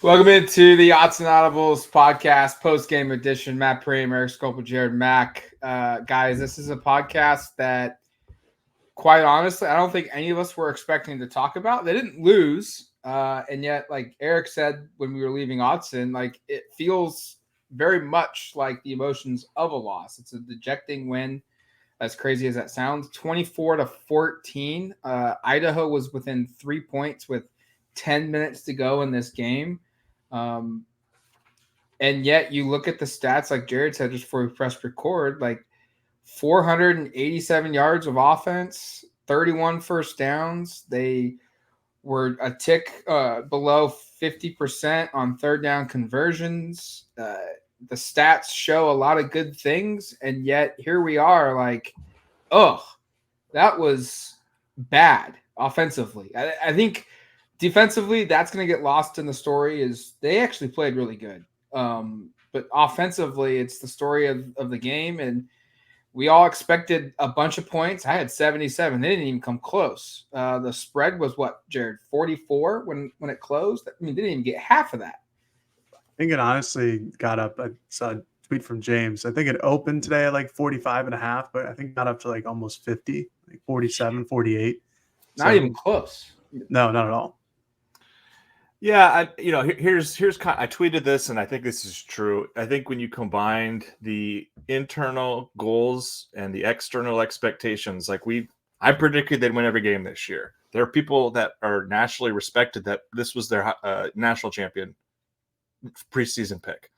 Welcome into the Autzen Audibles Podcast, post-game edition. Matt Prehm, Erik Skopil, Jared Mack. Guys, this is a podcast that, quite honestly, I don't think any of us were expecting to talk about. They didn't lose, and yet, like Erik said when we were leaving Autzen, like it feels very much like the emotions of a loss. It's a dejecting win, as crazy as that sounds. 24-14. Idaho was within 3 points with 10 minutes to go in this game. And yet you look at the stats, like Jared said just before we pressed record, like 487 yards of offense, 31 first downs. They were a tick below 50% on third down conversions. The stats show a lot of good things, and yet here we are like, that was bad offensively. I think defensively, that's going to get lost in the story is they actually played really good. But offensively, it's the story of the game, and we all expected a bunch of points. I had 77. They didn't even come close. The spread was what, Jared, 44 when it closed? I mean, they didn't even get half of that. I think it honestly got up. I saw a tweet from James. I think it opened today at like 45.5, but I think it got up to like almost 50, like 47, 48. Not even close. No, not at all. Yeah, here's I tweeted this, and I think this is true. I think when you combined the internal goals and the external expectations, I predicted they'd win every game this year. There are people that are nationally respected that this was their national champion preseason pick.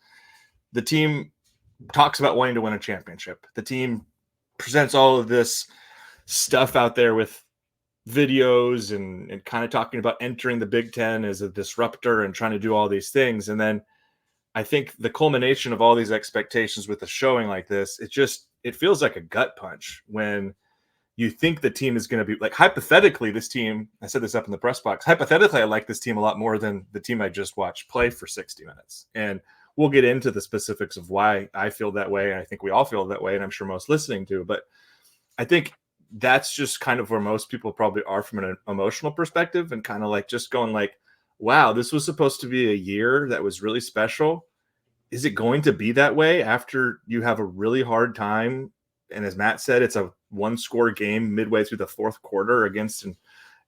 The team talks about wanting to win a championship. The team presents all of this stuff out there with videos and kind of talking about entering the Big Ten as a disruptor and trying to do all these things. And then I think the culmination of all these expectations with a showing like this, it feels like a gut punch when you think the team is going to be like, hypothetically, this team, I said this up in the press box, hypothetically, I like this team a lot more than the team I just watched play for 60 minutes. And we'll get into the specifics of why I feel that way. And I think we all feel that way. And I'm sure most listening do, but I think that's just kind of where most people probably are from an emotional perspective, and kind of like just going like, wow, this was supposed to be a year that was really special. Is it going to be that way after you have a really hard time? And as Matt said, it's a one-score game midway through the fourth quarter against an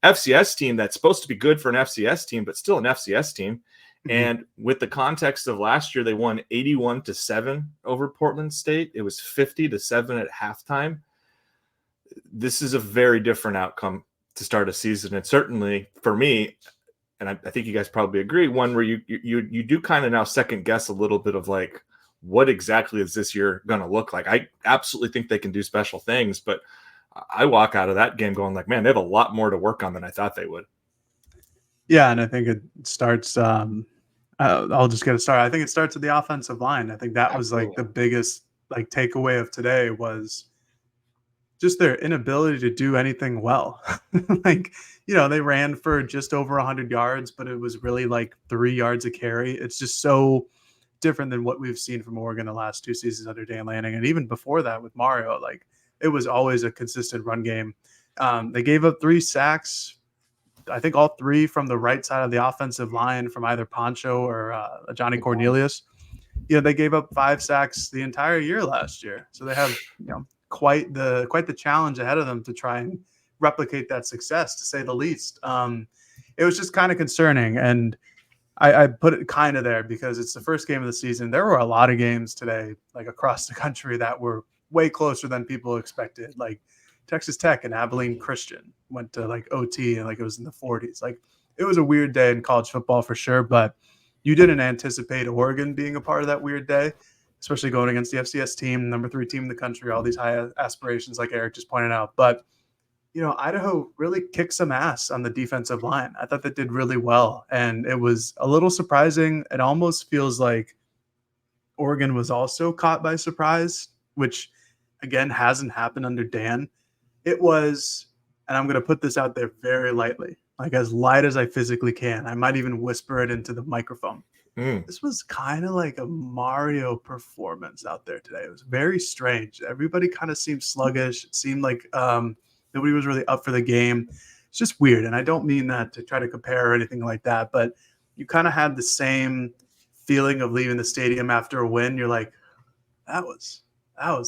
FCS team that's supposed to be good for an FCS team, but still an FCS team. Mm-hmm. And with the context of last year, they won 81-7 over Portland State. It was 50-7 at halftime. This is a very different outcome to start a season. And certainly for me, and I think you guys probably agree, one where you do kind of now second guess a little bit of like, what exactly is this year going to look like? I absolutely think they can do special things, but I walk out of that game going like, man, they have a lot more to work on than I thought they would. Yeah. And I think it starts, I'll just get it started. I think it starts with the offensive line. I think that was like the biggest like takeaway of today was just their inability to do anything well. Like, they ran for just over 100 yards, but it was really like 3 yards a carry. It's just so different than what we've seen from Oregon the last 2 seasons under Dan Lanning. And even before that with Mario, like it was always a consistent run game. They gave up 3 sacks. I think all 3 from the right side of the offensive line from either Poncho or Johnny Cornelius. They gave up 5 sacks the entire year last year. So they have, quite the challenge ahead of them to try and replicate that success, to say the least. It was just kind of concerning. And I put it kind of there because it's the first game of the season. There were a lot of games today, like across the country, that were way closer than people expected. Like Texas Tech and Abilene Christian went to like OT and like it was in the 40s. Like it was a weird day in college football for sure, but you didn't anticipate Oregon being a part of that weird day, especially going against the FCS team, number 3 team in the country, all these high aspirations like Erik just pointed out. But, Idaho really kicked some ass on the defensive line. I thought they did really well. And it was a little surprising. It almost feels like Oregon was also caught by surprise, which, again, hasn't happened under Dan. It was, and I'm going to put this out there very lightly, like as light as I physically can. I might even whisper it into the microphone. This was kind of like a Mario performance out there today. It was very strange. Everybody kind of seemed sluggish. It seemed like nobody was really up for the game. It's just weird. And I don't mean that to try to compare or anything like that. But, you kind of had the same feeling of leaving the stadium after a win. You're like, that was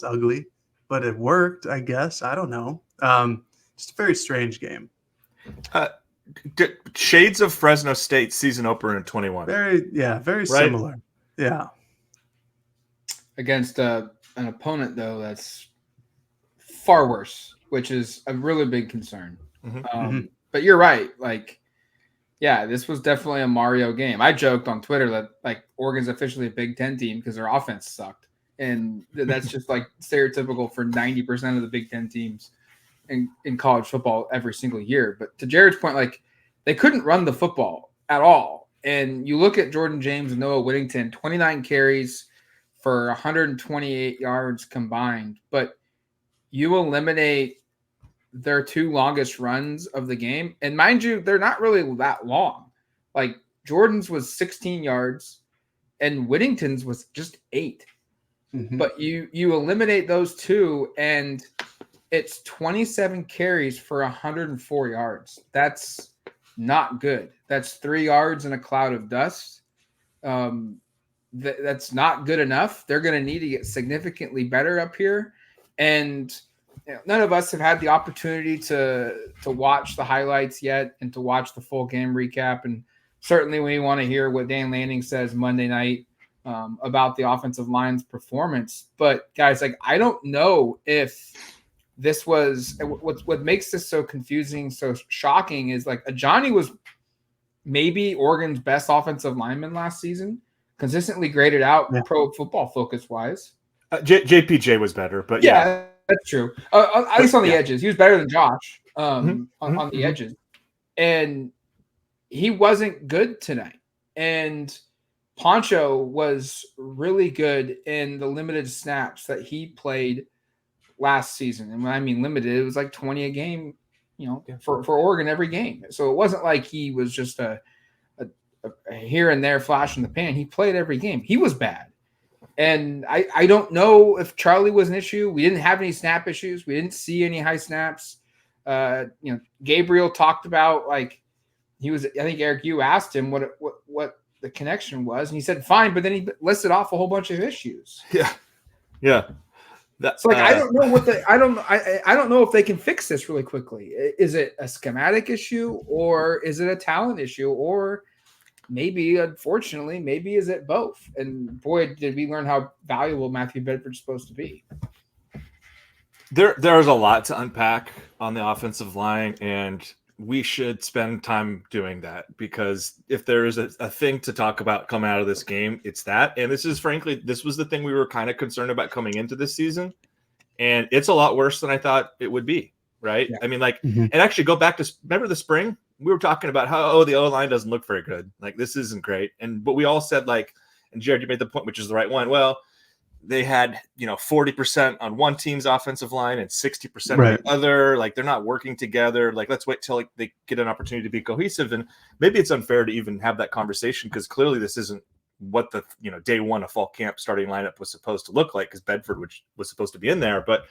ugly, but it worked, I guess. I don't know. Just a very strange game. Shades of Fresno State season opener in 21. Very similar. Yeah. Against an opponent, though, that's far worse, which is a really big concern. But you're right. Like, yeah, this was definitely a Mario game. I joked on Twitter that like Oregon's officially a Big Ten team because their offense sucked. And that's just like stereotypical for 90% of the Big Ten teams in college football every single year. But to Jared's point, like they couldn't run the football at all. And you look at Jordan James and Noah Whittington, 29 carries for 128 yards combined. But you eliminate their two longest runs of the game. And mind you, they're not really that long. Like Jordan's was 16 yards and Whittington's was just 8. But you eliminate those two and it's 27 carries for 104 yards. That's not good. That's 3 yards in a cloud of dust. That's not good enough. They're going to need to get significantly better up here. And none of us have had the opportunity to watch the highlights yet and to watch the full game recap. And certainly we want to hear what Dan Lanning says Monday night about the offensive line's performance. But guys, like, I don't know if this was what makes this so confusing, so shocking is like Ajani was maybe Oregon's best offensive lineman last season, consistently graded out Pro Football Focus wise. JPJ was better, but yeah, that's true. At least on the edges, he was better than Josh on the edges, and he wasn't good tonight. And Poncho was really good in the limited snaps that he played last season. And when I mean limited, it was like 20 a game, for Oregon every game. So it wasn't like he was just a here and there flash in the pan. He played every game. He was bad. And I don't know if Charlie was an issue. We didn't have any snap issues. We didn't see any high snaps. Gabriel talked about like he was. I think Eric, you asked him what the connection was, and he said fine. But then he listed off a whole bunch of issues. Yeah. That's like I don't know I don't know if they can fix this really quickly. Is it a schematic issue or is it a talent issue or maybe, unfortunately, is it both? And boy, did we learn how valuable Matthew Bedford's supposed to be. There's a lot to unpack on the offensive line, and we should spend time doing that because if there is a thing to talk about coming out of this game, it's that. And this was the thing we were kind of concerned about coming into this season. And it's a lot worse than I thought it would be, right? Yeah. I mean, and actually go back to, remember the spring? We were talking about how, the O-line doesn't look very good. Like, this isn't great. But we all said, like, and Jared, you made the point, which is the right one. Well, they had, 40% on one team's offensive line and 60% on the other. Like, they're not working together. Like, let's wait till they get an opportunity to be cohesive. And maybe it's unfair to even have that conversation because clearly this isn't what the, day one of fall camp starting lineup was supposed to look like because Bedford was supposed to be in there. But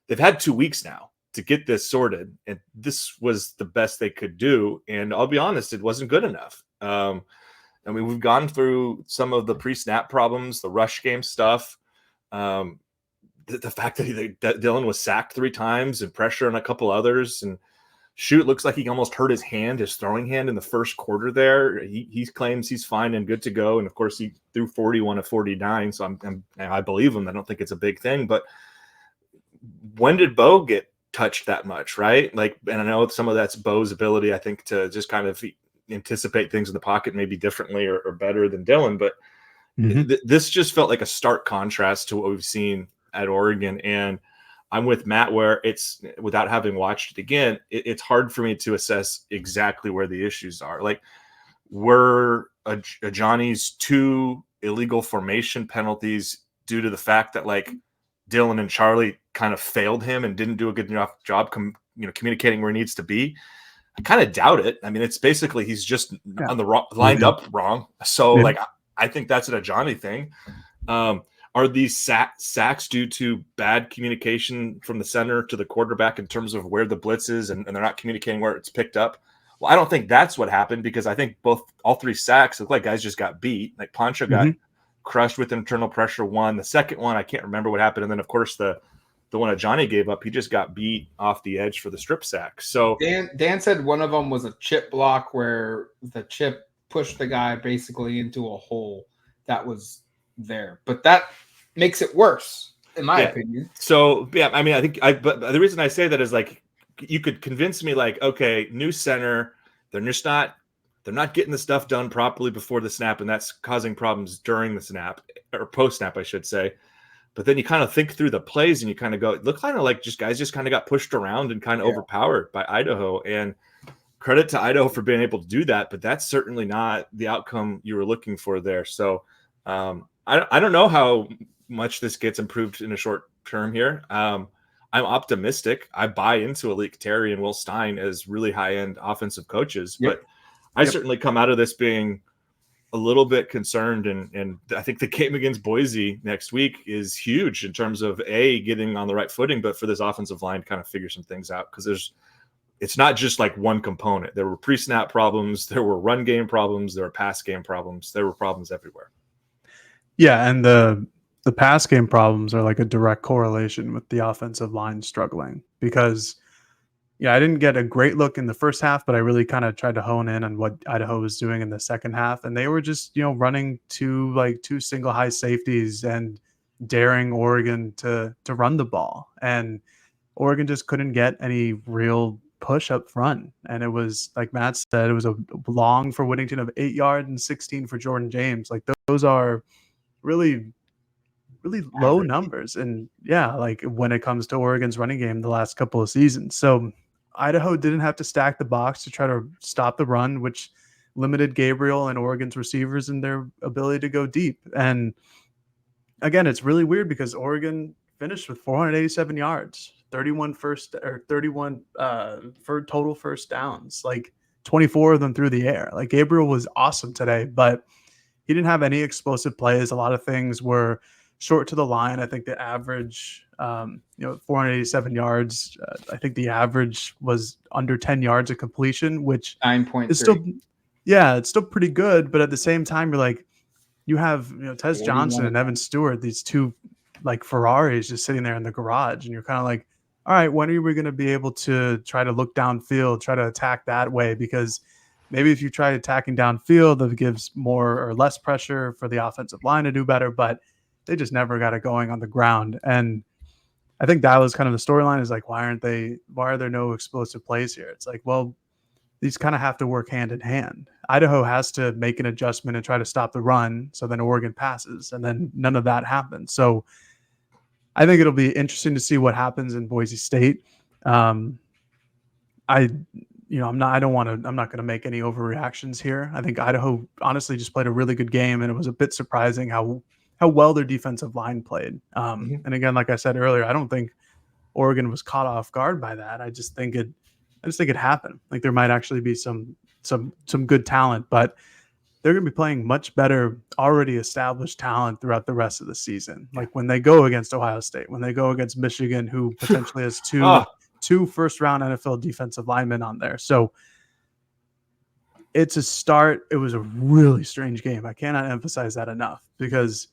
they've had 2 weeks now to get this sorted. And this was the best they could do. And I'll be honest, it wasn't good enough. I mean, we've gone through some of the pre-snap problems, the rush game stuff. The fact that Dylan was sacked 3 times and pressure on a couple others, and it looks like he almost hurt his throwing hand in the first quarter there. He claims he's fine and good to go. And of course he threw 41 of 49. So I believe him. I don't think it's a big thing, but when did Bo get touched that much? Right. Like, and I know some of that's Bo's ability, I think, to just kind of anticipate things in the pocket maybe differently or better than Dylan, but this just felt like a stark contrast to what we've seen at Oregon. And I'm with Matt where it's, without having watched it again, it's hard for me to assess exactly where the issues are. Like, were Johnny's 2 illegal formation penalties due to the fact that like Dylan and Charlie kind of failed him and didn't do a good enough job communicating where he needs to be? I kind of doubt it. I mean, it's basically he's just on the wrong, lined up wrong. So like, I think that's an Ajani thing. Are these sacks due to bad communication from the center to the quarterback in terms of where the blitz is and they're not communicating where it's picked up? Well, I don't think that's what happened, because I think all 3 sacks look like guys just got beat. Like Pancho got crushed with internal pressure one. The second one, I can't remember what happened. And then, of course, the one that Johnny gave up, he just got beat off the edge for the strip sack. So Dan said one of them was a chip block where the chip pushed the guy basically into a hole that was there. But that makes it worse, in my opinion. So, yeah, I mean, but the reason I say that is, like, you could convince me, like, okay, new center, they're not getting the stuff done properly before the snap, and that's causing problems during the snap, or post snap, I should say. But then you kind of think through the plays and you kind of go, it looked kind of like guys just kind of got pushed around and kind of overpowered by Idaho. And credit to Idaho for being able to do that, but that's certainly not the outcome you were looking for there. So I don't know how much this gets improved in a short term here. I'm optimistic. I buy into Alik Terry and Will Stein as really high-end offensive coaches, but I certainly come out of this being a little bit concerned, and I think the game against Boise next week is huge in terms of getting on the right footing, but for this offensive line to kind of figure some things out, because it's not just like one component. There were pre-snap problems, there were run game problems, there were pass game problems, there were problems everywhere. Yeah, and the pass game problems are like a direct correlation with the offensive line struggling, because I didn't get a great look in the first half, but I really kind of tried to hone in on what Idaho was doing in the second half. And they were just, running two single high safeties and daring Oregon to run the ball. And Oregon just couldn't get any real push up front. And it was, like Matt said, it was a long for Whittington of 8 yards and 16 for Jordan James. Like those are really low numbers. And like when it comes to Oregon's running game the last couple of seasons. So Idaho didn't have to stack the box to try to stop the run, which limited Gabriel and Oregon's receivers in their ability to go deep. And again, it's really weird because Oregon finished with 487 yards, 31 for total first downs, like 24 of them through the air. Like Gabriel was awesome today, but he didn't have any explosive plays. A lot of things were short to the line. I think the average, 487 yards. I think the average was under 10 yards of completion, which 9.3. is still, it's still pretty good. But at the same time, you're like, you have, Tez Johnson and Evan Stewart, these two like Ferraris just sitting there in the garage. And you're kind of like, all right, when are we going to be able to try to look downfield, try to attack that way? Because maybe if you try attacking downfield, that gives more or less pressure for the offensive line to do better, but they just never got it going on the ground. And I think that was kind of the storyline, is like, why are there no explosive plays here? It's like, well, these kind of have to work hand in hand. Idaho has to make an adjustment and try to stop the run, so then Oregon passes, and then none of that happens. So I think it'll be interesting to see what happens in Boise State. I'm not going to make any overreactions here. I think Idaho honestly just played a really good game, and it was a bit surprising how well their defensive line played. And again, like I said earlier, I don't think Oregon was caught off guard by that. I just think it happened. Like there might actually be some good talent, but they're going to be playing much better already established talent throughout the rest of the season. Like when they go against Ohio State, when they go against Michigan, who potentially has two first-round NFL defensive linemen on there. So it's a start. It was a really strange game. I cannot emphasize that enough, because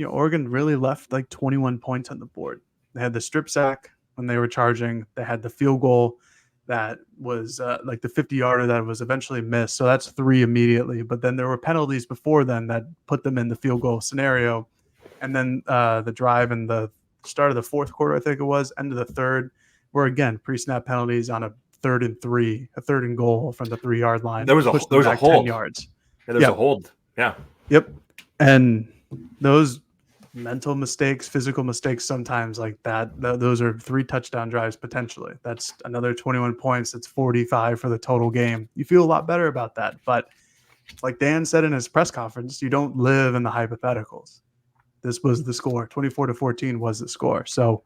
Oregon really left like 21 points on the board. They had the strip sack when they were charging. They had the field goal that was like the 50-yarder that was eventually missed. So that's 3 immediately. But then there were penalties before then that put them in the field goal scenario. And then the drive in the start of the fourth quarter, I think it was, end of the third, were again pre-snap penalties on a 3rd and 3, a 3rd and goal from the 3-yard line. There was a hold. 10 yards. Yeah, there was a hold. Yeah. Yep. And those mental mistakes, physical mistakes, sometimes like that, those are 3 touchdown drives potentially. That's another 21 points. That's 45 for the total game. You feel a lot better about that. But like Dan said in his press conference, you don't live in the hypotheticals. This was the score. 24-14 was the score. So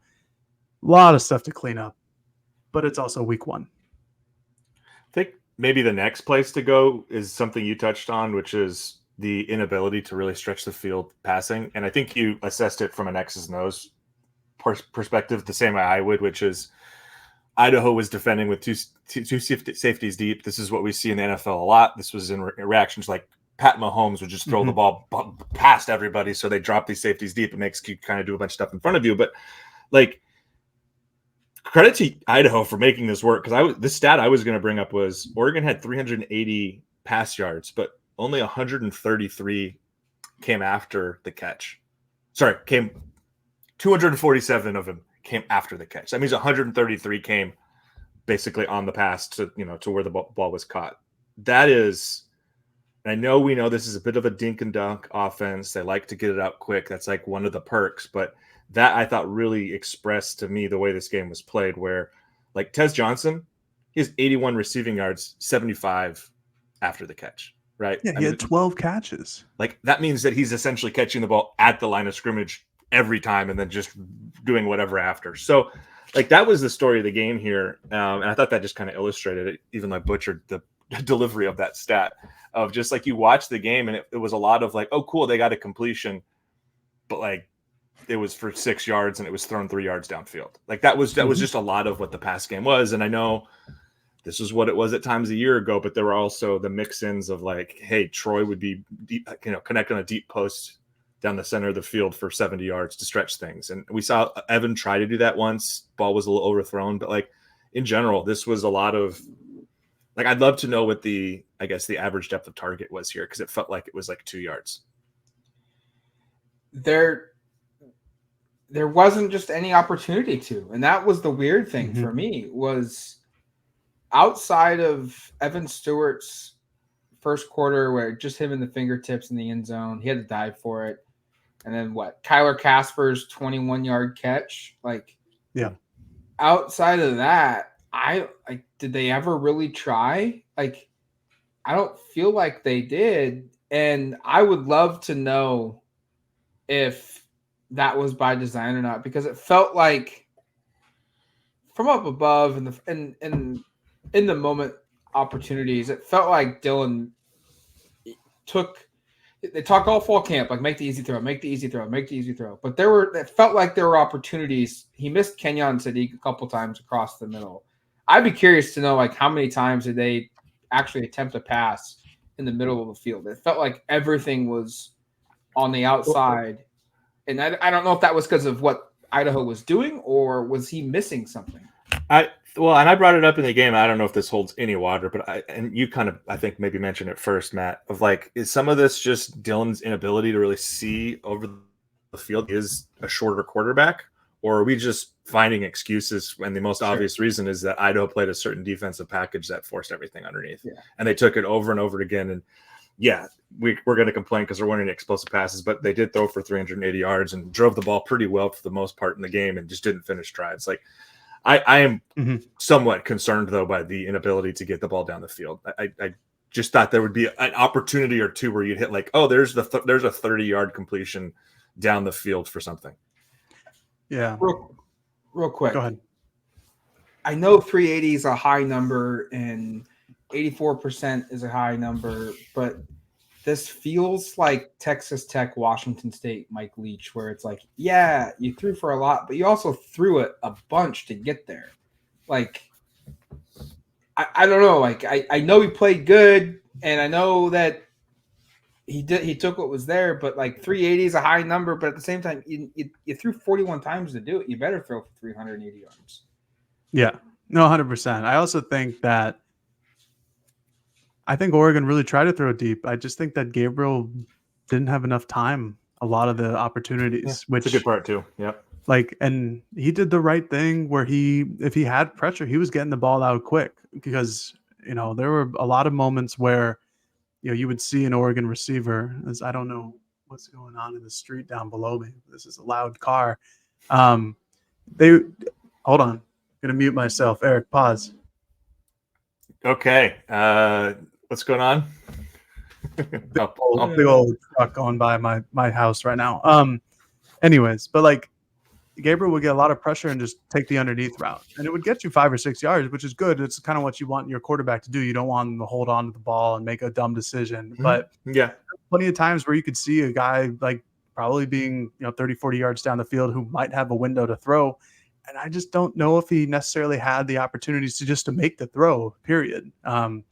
a lot of stuff to clean up, but it's also week 1. I think maybe the next place to go is something you touched on, which is the inability to really stretch the field passing. And I think you assessed it from an X's and O's perspective the same way I would, which is Idaho was defending with two safeties deep. This is what we see in the NFL a lot. This was in reactions like Pat Mahomes would just throw the ball past everybody, so they drop these safeties deep. It makes you kind of do a bunch of stuff in front of you. But like, credit to Idaho for making this work, because this stat I was going to bring up was Oregon had 380 pass yards, but only 133 came after the catch. Sorry, 247 of them came after the catch. That means 133 came basically on the pass to where the ball was caught. That is, and I know we know this is a bit of a dink and dunk offense. They like to get it out quick. That's like one of the perks, but that I thought really expressed to me the way this game was played, where like Tez Johnson, he has 81 receiving yards, 75 after the catch, right? Yeah, he had 12 catches. Like, that means that he's essentially catching the ball at the line of scrimmage every time and then just doing whatever after. So like, that was the story of the game here. And I thought that just kind of illustrated it, even though I butchered the delivery of that stat, of just like, you watch the game and it was a lot of like, oh, cool, they got a completion, but like, it was for 6 yards and it was thrown 3 yards downfield. Like, that was just a lot of what the pass game was. And I know this is what it was at times a year ago, but there were also the mix-ins of like, hey, Troy would be deep, connect on a deep post down the center of the field for 70 yards to stretch things. And we saw Evan try to do that once. Ball was a little overthrown, but like, in general, this was a lot of like, I'd love to know what the average depth of target was here, because it felt like it was like 2 yards. There wasn't just any opportunity to, and that was the weird thing for me, was outside of Evan Stewart's first quarter where just him in the fingertips in the end zone, he had to dive for it. And then Kyler Casper's 21-yard catch. Like, yeah. Outside of that, did they ever really try? Like, I don't feel like they did. And I would love to know if that was by design or not, because it felt like from up above and in the moment opportunities, it felt like Dylan they talk all fall camp, like make the easy throw. But it felt like there were opportunities. He missed Kenyon Sadiq a couple times across the middle. I'd be curious to know like how many times did they actually attempt a pass in the middle of the field. It felt like everything was on the outside. And I don't know if that was because of what Idaho was doing, or was he missing something? And I brought it up in the game. I don't know if this holds any water, but you kind of, I think, maybe mentioned it first, Matt, of like, is some of this just Dylan's inability to really see over the field? Is a shorter quarterback, or are we just finding excuses? And the most obvious reason is that Idaho played a certain defensive package that forced everything underneath, and they took it over and over again. And yeah, we're going to complain because they're winning explosive passes, but they did throw for 380 yards and drove the ball pretty well for the most part in the game and just didn't finish drives. Like, I am somewhat concerned, though, by the inability to get the ball down the field. I just thought there would be an opportunity or two where you'd hit like, oh, there's a 30-yard completion down the field for something. Yeah. Real quick. Go ahead. I know 380 is a high number and 84% is a high number, but this feels like Texas Tech, Washington State, Mike Leach, where it's like, yeah, you threw for a lot, but you also threw it a bunch to get there. Like, I don't know. Like, I know he played good, and I know that he took what was there, but like 380 is a high number, but at the same time, you threw 41 times to do it. You better throw for 380 yards. Yeah, no, 100%. I also think that Oregon really tried to throw deep. I just think that Gabriel didn't have enough time, a lot of the opportunities, which is a good part too. Yep. Like, and he did the right thing where if he had pressure, he was getting the ball out quick, because, there were a lot of moments where, you would see an Oregon receiver, as I don't know what's going on in the street down below me. This is a loud car. Hold on. I'm going to mute myself. Eric, pause. Okay. What's going on? Big old truck going by my house right now. Anyways, but like, Gabriel would get a lot of pressure and just take the underneath route, and it would get you 5 or 6 yards, which is good. It's kind of what you want your quarterback to do. You don't want him to hold on to the ball and make a dumb decision. But yeah, plenty of times where you could see a guy like probably being 30, 40 yards down the field who might have a window to throw, And I just don't know if he necessarily had the opportunities to make the throw, period. And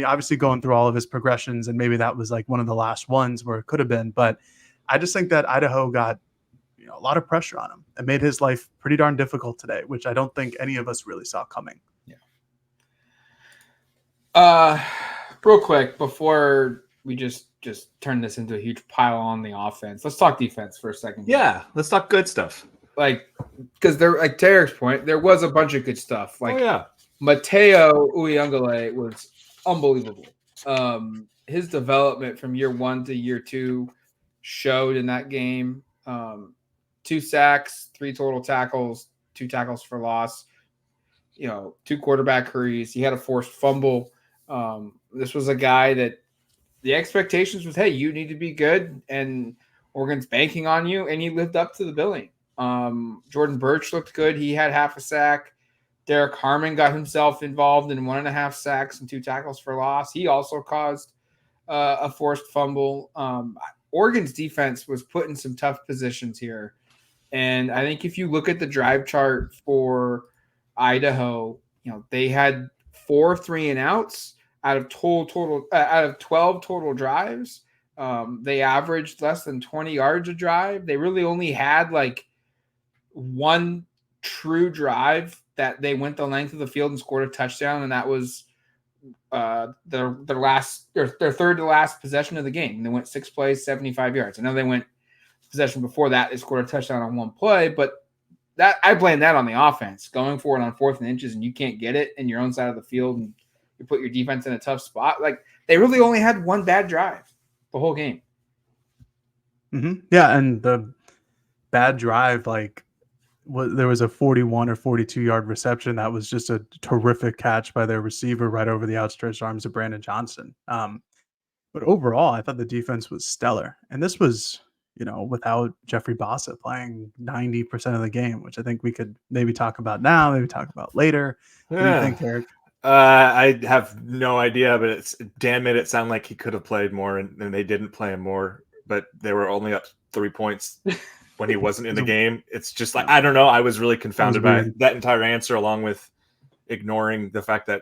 obviously going through all of his progressions, and maybe that was like one of the last ones where it could have been. But I just think that Idaho got a lot of pressure on him and made his life pretty darn difficult today, which I don't think any of us really saw coming. Real quick before we just turn this into a huge pile on the offense, let's talk defense for a second. Yeah, let's talk good stuff. Like, because there, like to Erik's point, there was a bunch of good stuff. Like, Mateo Uyungale was unbelievable. His development from year 1 to year 2 showed in that game. 2 sacks, 3 total tackles, 2 tackles for loss. 2 quarterback hurries. He had a forced fumble. This was a guy that the expectations was, hey, you need to be good, and Oregon's banking on you, and he lived up to the billing. Jordan Birch looked good. He had half a sack. Derek Harmon got himself involved in 1.5 sacks and 2 tackles for loss. He also caused a forced fumble. Oregon's defense was put in some tough positions here. And I think if you look at the drive chart for Idaho, they had 4 3-and-outs out of 12 total drives. They averaged less than 20 yards a drive. They really only had like 1 true drive that they went the length of the field and scored a touchdown, and that was their third to last possession of the game. They went 6 plays, 75 yards. I know they went possession before that, they scored a touchdown on 1 play, but that I blame that on the offense. Going for it on 4th and inches and you can't get it in your own side of the field, and you put your defense in a tough spot. Like, they really only had 1 bad drive the whole game. Mm-hmm. Yeah, and the bad drive, there was a 41 or 42 yard reception that was just a terrific catch by their receiver right over the outstretched arms of Brandon Johnson. But overall, I thought the defense was stellar, and this was without Jeffrey Bossa playing 90% of the game, which I think we could maybe talk about now, maybe talk about later. What do you think, Erik? I have no idea, but Dan made it sound like he could have played more, and they didn't play him more, but they were only up 3 points when he wasn't in the game. It's just like, I don't know. I was really confounded by that entire answer, along with ignoring the fact that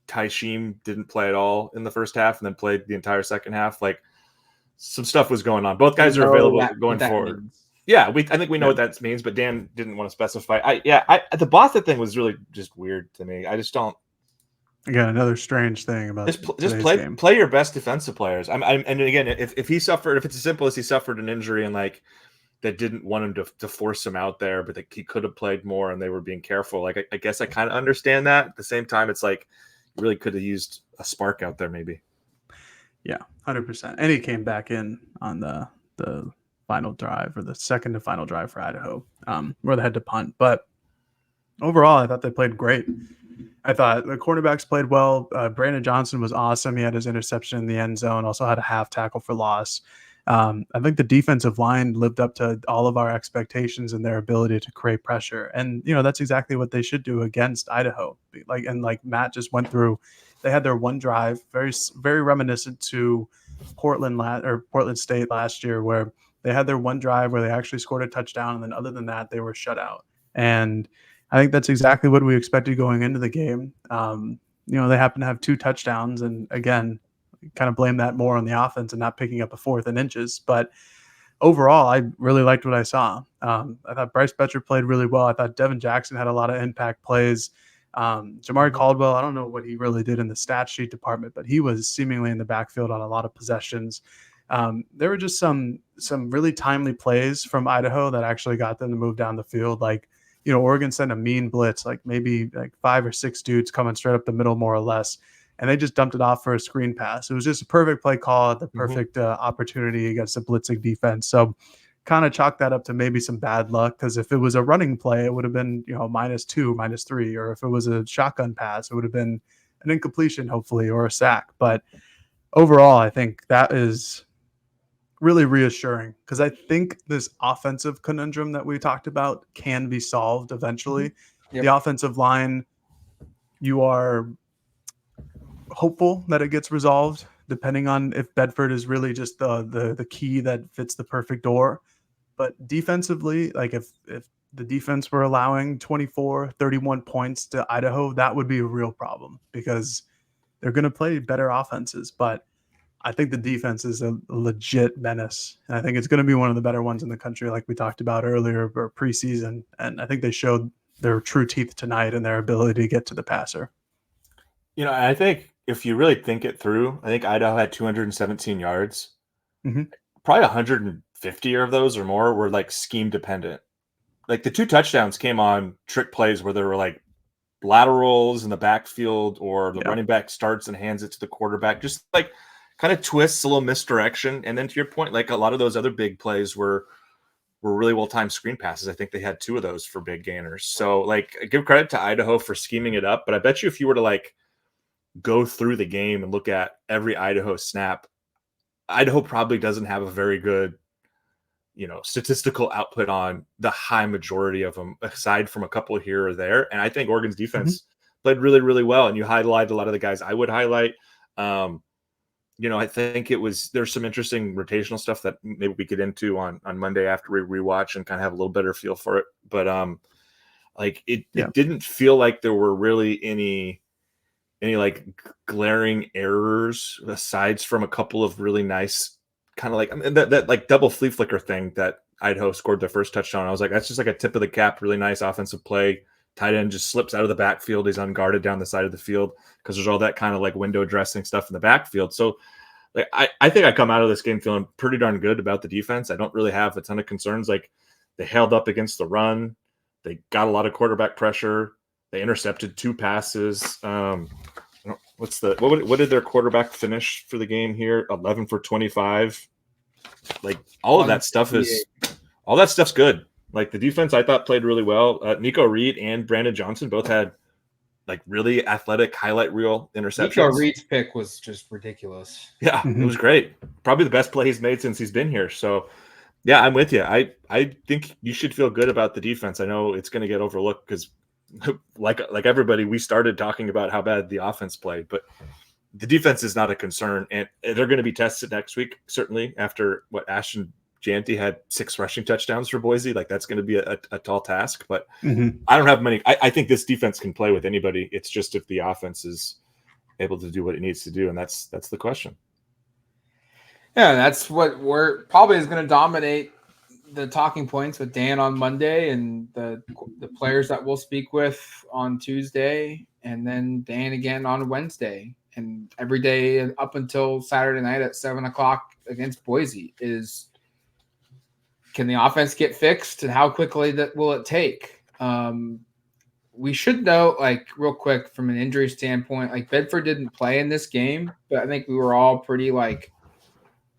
Ty Sheem didn't play at all in the first half and then played the entire second half. Like, some stuff was going on. Both guys are available going forward. Means. Yeah, I think we know what that means, but Dan didn't want to specify. The Bossa thing was really just weird to me. I just don't. Again, another strange thing about just play your best defensive players. And again, if he suffered, if it's as simple as he suffered an injury and like that didn't want him to force him out there, but he could have played more and they were being careful. Like, I guess I kind of understand that. At the same time, it's like you really could have used a spark out there, maybe. Yeah, 100%. And he came back in on the final drive, or the second to final drive for Idaho, where they had to punt. But overall, I thought they played great. I thought the cornerbacks played well. Brandon Johnson was awesome. He had his interception in the end zone, also had a half tackle for loss. I think the defensive line lived up to all of our expectations and their ability to create pressure. And, that's exactly what they should do against Idaho. Like Matt just went through, they had their 1 drive, very, very reminiscent to Portland State last year, where they had their 1 drive where they actually scored a touchdown. And then other than that, they were shut out. And I think that's exactly what we expected going into the game. They happen to have 2 touchdowns. And again, kind of blame that more on the offense and not picking up a 4th and inches. But overall, I really liked what I saw. I thought Bryce Betcher played really well. I thought Devin Jackson had a lot of impact plays. Jamari Caldwell, I don't know what he really did in the stat sheet department, but he was seemingly in the backfield on a lot of possessions. There were just some really timely plays from Idaho that actually got them to move down the field. Like, Oregon sent a mean blitz, like maybe like 5 or 6 dudes coming straight up the middle, more or less. And they just dumped it off for a screen pass. It was just a perfect play call at the perfect opportunity against a blitzing defense. So kind of chalk that up to maybe some bad luck, because if it was a running play, it would have been, -2, -3, or if it was a shotgun pass, it would have been an incompletion, hopefully, or a sack. But overall, I think that is really reassuring, because I think this offensive conundrum that we talked about can be solved eventually. Yep. The offensive line, you are hopeful that it gets resolved, depending on if Bedford is really just the key that fits the perfect door. But defensively, like if the defense were allowing 24, 31 points to Idaho, that would be a real problem because they're going to play better offenses. But I think the defense is a legit menace. And I think it's going to be one of the better ones in the country, like we talked about earlier, or preseason. And I think they showed their true teeth tonight and their ability to get to the passer. I think if you really think it through, I think Idaho had 217 yards. Mm-hmm. Probably 150 of those or more were like scheme dependent. Like the 2 touchdowns came on trick plays where there were like laterals in the backfield or the running back starts and hands it to the quarterback, just like kind of twists, a little misdirection. And then to your point, like a lot of those other big plays were really well-timed screen passes. I think they had 2 of those for big gainers. So like give credit to Idaho for scheming it up. But I bet you if you were to like go through the game and look at every Idaho snap, Idaho probably doesn't have a very good, statistical output on the high majority of them, aside from a couple here or there. And I think Oregon's defense played really, really well. And you highlighted a lot of the guys I would highlight. I think there's some interesting rotational stuff that maybe we get into on Monday after we rewatch and kind of have a little better feel for it. But it didn't feel like there were really any like glaring errors aside from a couple of really nice kind of like that like double flea flicker thing that Idaho scored their first touchdown. I was like, that's just like a tip of the cap, really nice offensive play. Tight end just slips out of the backfield. He's unguarded down the side of the field because there's all that kind of like window dressing stuff in the backfield. So like, I think I come out of this game feeling pretty darn good about the defense. I don't really have a ton of concerns. Like they held up against the run. They got a lot of quarterback pressure. They intercepted 2 passes. What did their quarterback finish for the game here? 11 for 25. Like all of that stuff's good. Like the defense I thought played really well. Nico Reed and Brandon Johnson both had like really athletic highlight reel interceptions. Nico Reed's pick was just ridiculous. Yeah, It was great. Probably the best play he's made since he's been here. So yeah, I'm with you. I think you should feel good about the defense. I know it's going to get overlooked because like everybody, we started talking about how bad the offense played, but the defense is not a concern, and they're going to be tested next week, certainly after what Ashton Janty had 6 rushing touchdowns for Boise. Like that's going to be a tall task, but I don't have many. I think this defense can play with anybody. It's just if the offense is able to do what it needs to do, and that's the question. Yeah, that's what we're probably is going to dominate the talking points with Dan on Monday and the players that we'll speak with on Tuesday, and then Dan again on Wednesday, and every day up until Saturday night at 7:00 against Boise is, can the offense get fixed and how quickly that will it take? We should know, like real quick from an injury standpoint, like Bedford didn't play in this game, but I think we were all pretty like,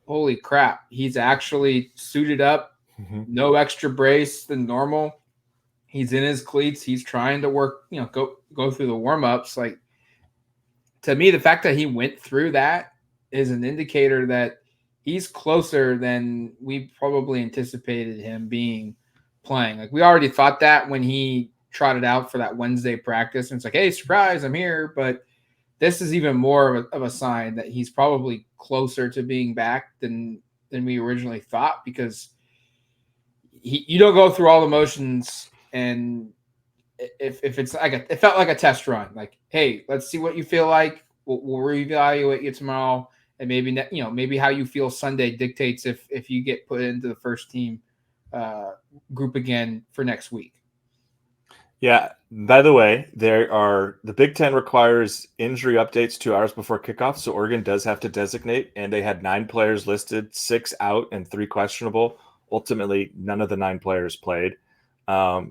holy crap, he's actually suited up. No extra brace than normal. He's in his cleats. He's trying to work, go through the warm-ups. Like, to me, the fact that he went through that is an indicator that he's closer than we probably anticipated him being playing. Like, we already thought that when he trotted out for that Wednesday practice. And it's like, hey, surprise, I'm here. But this is even more of a sign that he's probably closer to being back than we originally thought, because you don't go through all the motions, and if it's like it felt like a test run, like, hey, let's see what you feel like. We'll reevaluate you tomorrow, and maybe how you feel Sunday dictates if you get put into the first team group again for next week. Yeah. By the way, the Big Ten requires injury updates 2 hours before kickoff, so Oregon does have to designate, and they had 9 players listed, 6 out and 3 questionable. Ultimately, none of the 9 players played. I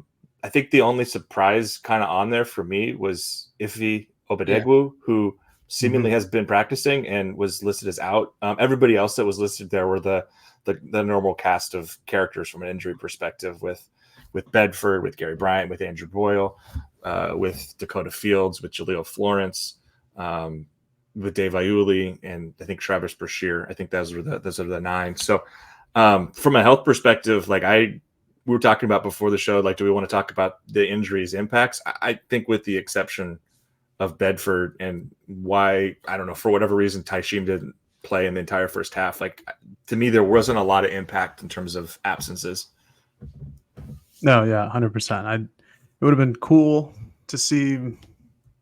think the only surprise kind of on there for me was Ife Obadegwu, who seemingly has been practicing and was listed as out. Everybody else that was listed there were the normal cast of characters from an injury perspective, with Bedford, with Gary Bryant, with Andrew Boyle, with Dakota Fields, with Jaleel Florence, with Dave Iuli, and I think Travis Brashear. I think those are the 9. So from a health perspective, like we were talking about before the show, like, do we want to talk about the injuries impacts? I think with the exception of Bedford and why, I don't know, for whatever reason, Taishim didn't play in the entire first half. Like, to me, there wasn't a lot of impact in terms of absences. No, yeah, 100%. It would have been cool to see.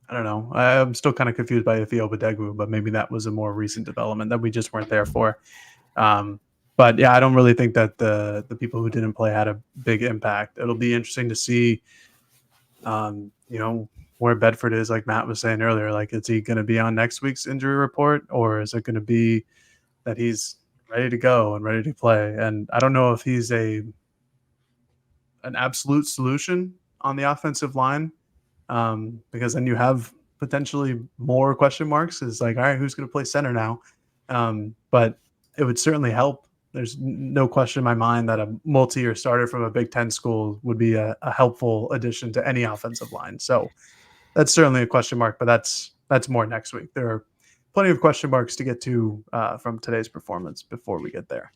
I don't know. I'm still kind of confused by Ifeoma Degwu, but maybe that was a more recent development that we just weren't there for. But yeah, I don't really think that the people who didn't play had a big impact. It'll be interesting to see, where Bedford is, like Matt was saying earlier. Like, is he going to be on next week's injury report, or is it going to be that he's ready to go and ready to play? And I don't know if he's an absolute solution on the offensive line, because then you have potentially more question marks. Is like, all right, who's going to play center now? But it would certainly help. There's no question in my mind that a multi-year starter from a Big Ten school would be a helpful addition to any offensive line. So that's certainly a question mark, but that's more next week. There are plenty of question marks to get to from today's performance before we get there.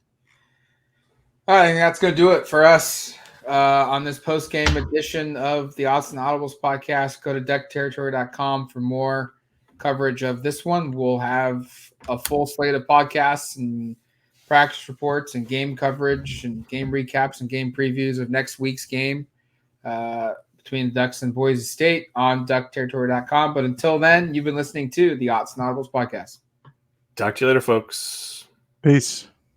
I think that's going to do it for us on this post-game edition of the Autzen Audibles podcast. Go to duckterritory.com for more coverage of this one. We'll have a full slate of podcasts and practice reports and game coverage and game recaps and game previews of next week's game between the Ducks and Boise State on duckterritory.com. But until then, you've been listening to the Autzen Audibles podcast. Talk to you later, folks. Peace.